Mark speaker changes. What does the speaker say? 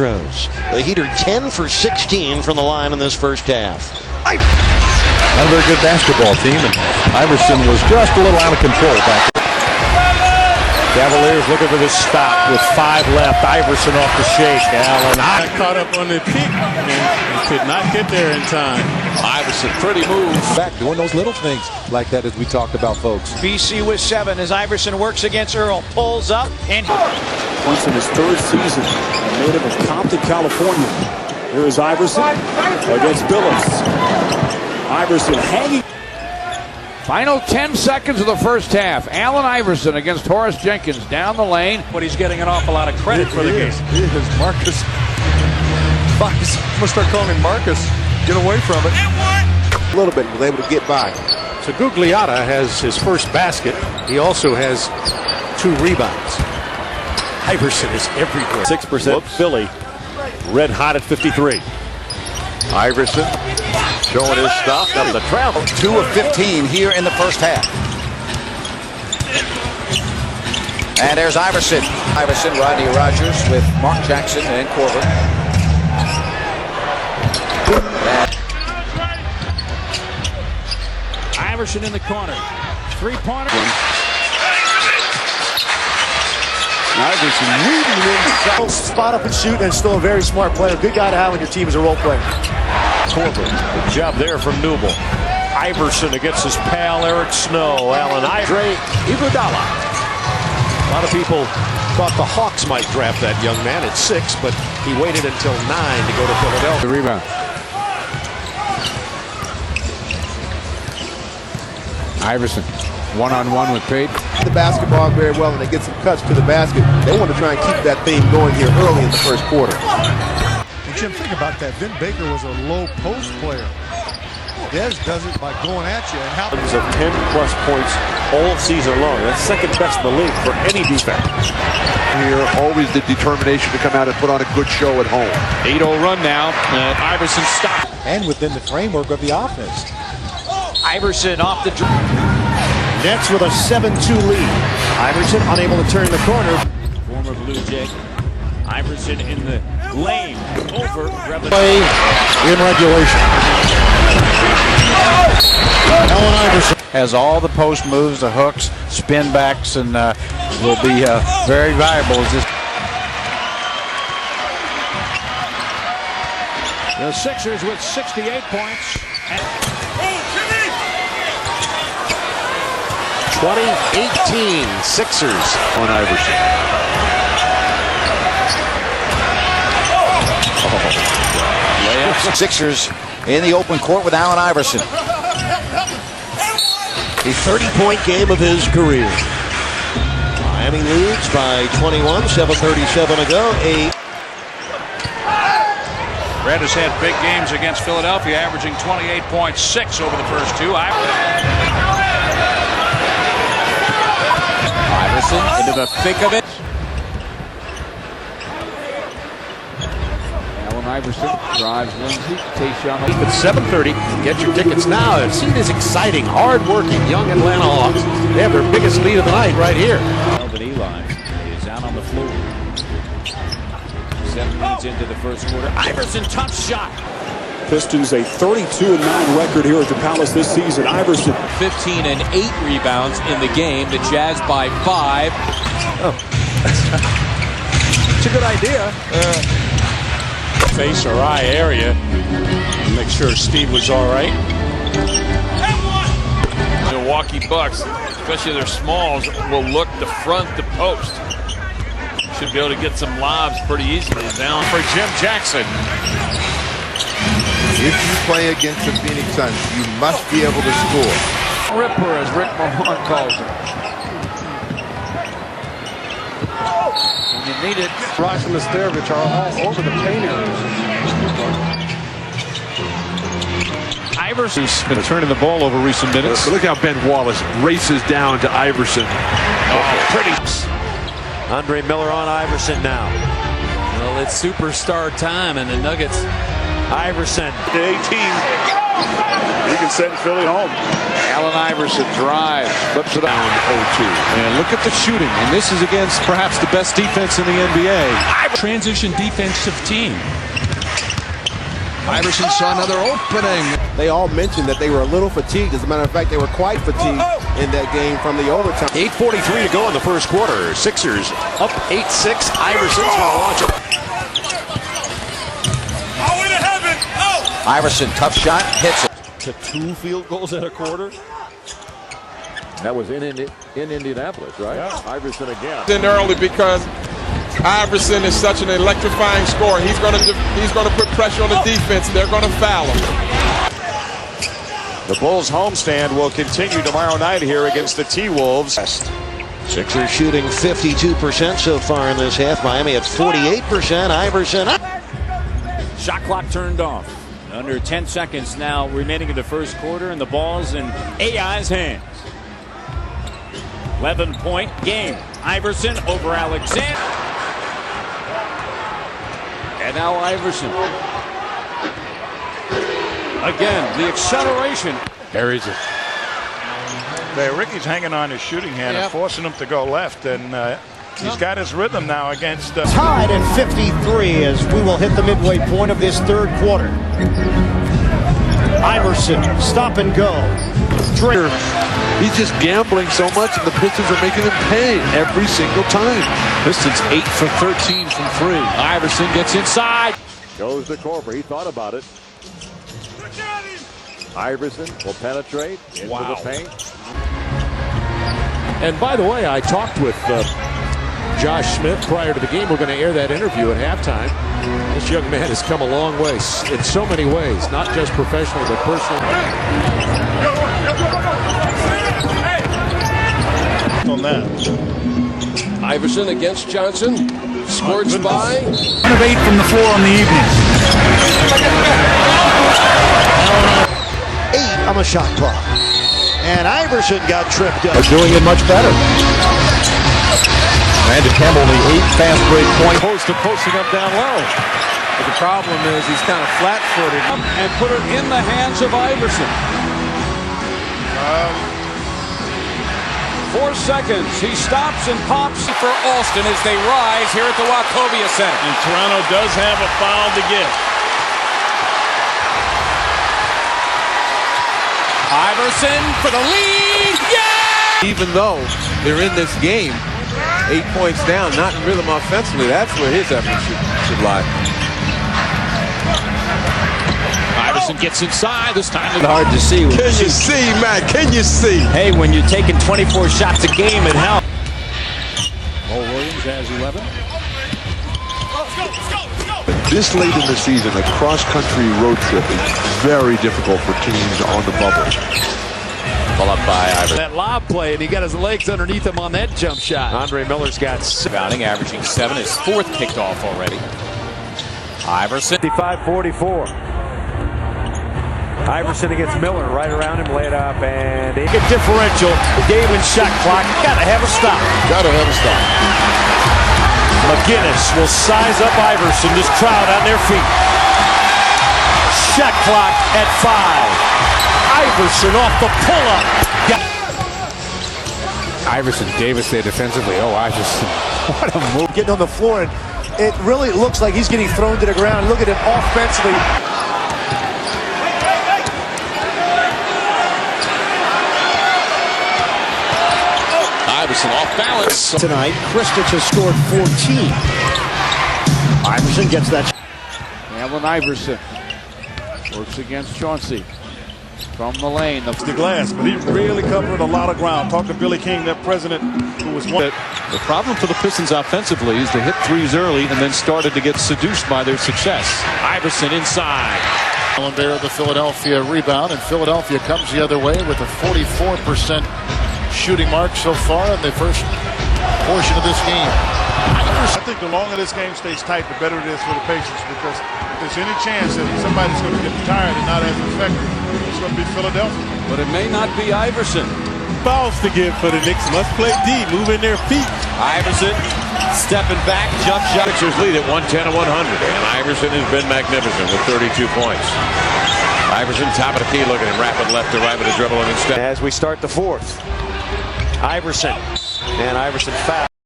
Speaker 1: The Heater 10 for 16 from the line in this first half.
Speaker 2: Not a very good basketball team, and Iverson was just a little out of control back there.
Speaker 3: Cavaliers looking for the stop with 5 left. Iverson off the shake. Allen
Speaker 4: caught up on the peak and could not get there in time.
Speaker 3: Iverson, pretty move.
Speaker 2: Back doing those little things like that as we talked about, folks.
Speaker 5: BC with 7 as Iverson works against Earl. Pulls up and
Speaker 6: points in his 3rd season. A native of Compton, California. Here is Iverson against Billups. Iverson hanging.
Speaker 7: Final 10 seconds of the first half. Allen Iverson against Horace Jenkins down the lane.
Speaker 5: but he's getting an awful lot of credit for the game.
Speaker 2: He is. Marcus. I'm going to start calling him Marcus. Get away from it. A little bit. He was able to get by.
Speaker 3: So Gugliotta has his first basket. He also has 2 rebounds. Iverson is everywhere. 6% Philly. Red hot at 53.
Speaker 2: Iverson showing his stuff. Up the travel.
Speaker 8: 2 of 15 here in the first half. And there's Iverson. Iverson, Rodney Rogers with Mark Jackson and Corbin.
Speaker 5: Iverson in the corner. 3-pointer.
Speaker 6: Iverson leading inside. Spot up and shoot, and still a very smart player. Good guy to have on your team as a role player.
Speaker 3: Corbin, good job there from Newble. Iverson against his pal Eric Snow. Allen Iverson, Iguodala. A lot of people thought the Hawks might draft that young man at 6, but he waited until 9 to go to Philadelphia.
Speaker 7: The rebound. Iverson, one-on-one with Pate.
Speaker 2: The basketball very well, and they get some cuts to the basket. They want to try and keep that thing going here early in the first quarter.
Speaker 9: And Jim, think about that. Vin Baker was a low post player. Dez does it by going at you. And how
Speaker 3: of 10-plus points all season long. That's second best in the league for any defense.
Speaker 2: Here, always the determination to come out and put on a good show at home.
Speaker 5: 8-0 run now. Iverson stopped.
Speaker 9: and within the framework of the offense.
Speaker 5: Iverson off the
Speaker 6: Nets with a 7-2 lead. Iverson unable to turn the corner.
Speaker 5: former Blue Jay. Iverson in the lane. Over.
Speaker 2: Play in regulation. Allen Iverson
Speaker 7: Has all the post moves, the hooks, spin backs, and will be very valuable as this.
Speaker 5: The Sixers with 68 points.
Speaker 3: 20-18 Sixers
Speaker 2: on Iverson.
Speaker 8: Layups. Sixers in the open court with Allen Iverson.
Speaker 1: A 30-point game of his career. Miami leads by 21, 7:37 to go.
Speaker 5: Red has had big games against Philadelphia, averaging 28.6 over the first two. Iverson into the thick of it.
Speaker 7: Allen Iverson drives Lindsay. Tayshaun.
Speaker 3: It's 7:30. Get your tickets now. The scene is exciting. Hard-working young Atlanta Hawks. They have their biggest lead of the night right here.
Speaker 5: Melvin Eli is out on the floor. 7 minutes into the first quarter. Iverson, tough shot.
Speaker 6: Pistons a 32-9 record here at the Palace this season. Iverson
Speaker 5: 15 and 8 rebounds in the game. The Jazz by 5.
Speaker 3: Oh. It's a good idea.
Speaker 4: Face or eye area. Make sure Steve was all right.
Speaker 10: Milwaukee Bucks, especially their smalls, will look to front the post. Should be able to get some lobs pretty easily. Down for Jim Jackson.
Speaker 2: If you play against the Phoenix Suns, you must be able to score.
Speaker 7: Ripper, as Rick Mahorn calls him. When you need it,
Speaker 9: Ross and Listerovich are all over the paint areas.
Speaker 3: Iverson's been turning the ball over recent minutes.
Speaker 2: Look how Ben Wallace races down to Iverson.
Speaker 3: Oh, pretty. Andre Miller on Iverson now.
Speaker 10: Well, it's superstar time, and the Nuggets.
Speaker 3: Iverson, 18.
Speaker 6: He can send Philly home.
Speaker 7: Allen Iverson drives, flips it down 0-2.
Speaker 3: And look at the shooting. And this is against perhaps the best defense in the NBA.
Speaker 10: Transition defensive team.
Speaker 2: Iverson saw another opening. They all mentioned that they were a little fatigued. As a matter of fact, they were quite fatigued in that game from the overtime.
Speaker 3: 8:43 to go in the first quarter. Sixers up 8-6. Iverson's going to launch it.
Speaker 8: Iverson, tough shot, hits it.
Speaker 3: To 2 field goals at a quarter. That was in Indianapolis, right? Yeah. Iverson again.
Speaker 11: In early because Iverson is such an electrifying scorer. He's going to put pressure on the defense. They're going to foul him.
Speaker 3: The Bulls homestand will continue tomorrow night here against the T-Wolves.
Speaker 1: Sixers shooting 52% so far in this half. Miami at 48%. Iverson.
Speaker 12: Shot clock turned off. Under 10 seconds now remaining in the first quarter, and the ball's in AI's hands. 11-point game. Iverson over Alexander. And now Iverson. Again, the acceleration.
Speaker 7: Buries it.
Speaker 6: Ricky's hanging on his shooting hand and forcing him to go left. And he's got his rhythm now against...
Speaker 1: Tied at 53 as we will hit the midway point of this third quarter. Iverson, stop and go.
Speaker 3: He's just gambling so much, and the Pistons are making him pay every single time. Pistons 8 for 13 from 3. Iverson gets inside. Goes to Korver. He thought about it. Iverson will penetrate into the paint. And by the way, I talked with Josh Smith prior to the game. We're going to air that interview at halftime. This young man has come a long way in so many ways, not just professionally, but personally.
Speaker 6: On that.
Speaker 3: Iverson against Johnson. Scored by.
Speaker 12: 1 of 8 from the floor on the evening.
Speaker 1: 8 on the shot clock. And Iverson got tripped up.
Speaker 2: They're doing it much better. Randy Campbell, the 8th fast break point.
Speaker 3: Posting up down low.
Speaker 2: But the problem is he's kind of flat-footed.
Speaker 7: And put it in the hands of Iverson. 4 seconds. He stops and pops for Alston as they rise here at the Wachovia Center.
Speaker 10: And Toronto does have a foul to give.
Speaker 7: Iverson for the lead. Yeah!
Speaker 2: Even though they're in this game, 8 points down, not in rhythm offensively, that's where his efforts should lie.
Speaker 7: Iverson gets inside. This time it's
Speaker 2: Hard to see. Can you see, man? Can you see?
Speaker 12: Hey, when you're taking 24 shots a game, it helps.
Speaker 7: Mo Williams has 11.
Speaker 2: This late in the season, a cross-country road trip is very difficult for teams on the bubble.
Speaker 8: Pull up by Iverson.
Speaker 7: That lob play, and he got his legs underneath him on that jump shot.
Speaker 3: Andre Miller's got
Speaker 12: Rebounding, averaging 7, his 4th picked off already. Iverson.
Speaker 3: 55-44. Iverson against Miller, right around him, lay it up, and a differential. The game and shot clock. Gotta have a stop.
Speaker 2: Gotta have a stop.
Speaker 3: McGinnis will size up Iverson. This crowd on their feet. Shot clock at 5. Iverson off the pull-up.
Speaker 7: Iverson, Davis there defensively. Oh, Iverson. What a move.
Speaker 9: Getting on the floor, and it really looks like he's getting thrown to the ground. Look at him offensively.
Speaker 3: Iverson off balance.
Speaker 1: Tonight, Kristich has scored 14. Iverson gets that.
Speaker 7: Allen Iverson works against Chauncey. From the lane.
Speaker 6: The glass, but he really covered a lot of ground. Talk to Billy King, that president who was one.
Speaker 3: The problem for the Pistons offensively is they hit threes early and then started to get seduced by their success. Iverson inside.
Speaker 9: Allen there, the Philadelphia rebound, and Philadelphia comes the other way with a 44% shooting mark so far in the first portion of this game.
Speaker 6: I think the longer this game stays tight, the better it is for the Pacers, because if there's any chance that somebody's going to get tired and not as effective, it's going to be Philadelphia.
Speaker 7: But it may not be Iverson.
Speaker 4: Fouls to give for the Knicks. Must play D, moving their feet.
Speaker 3: Iverson stepping back, jump shot. Sixers lead at 110-100, and Iverson has been magnificent with 32 points. Iverson, top of the key, look at him, rapid left to right with a dribble and step.
Speaker 1: As we start the fourth, Iverson, and Iverson foul.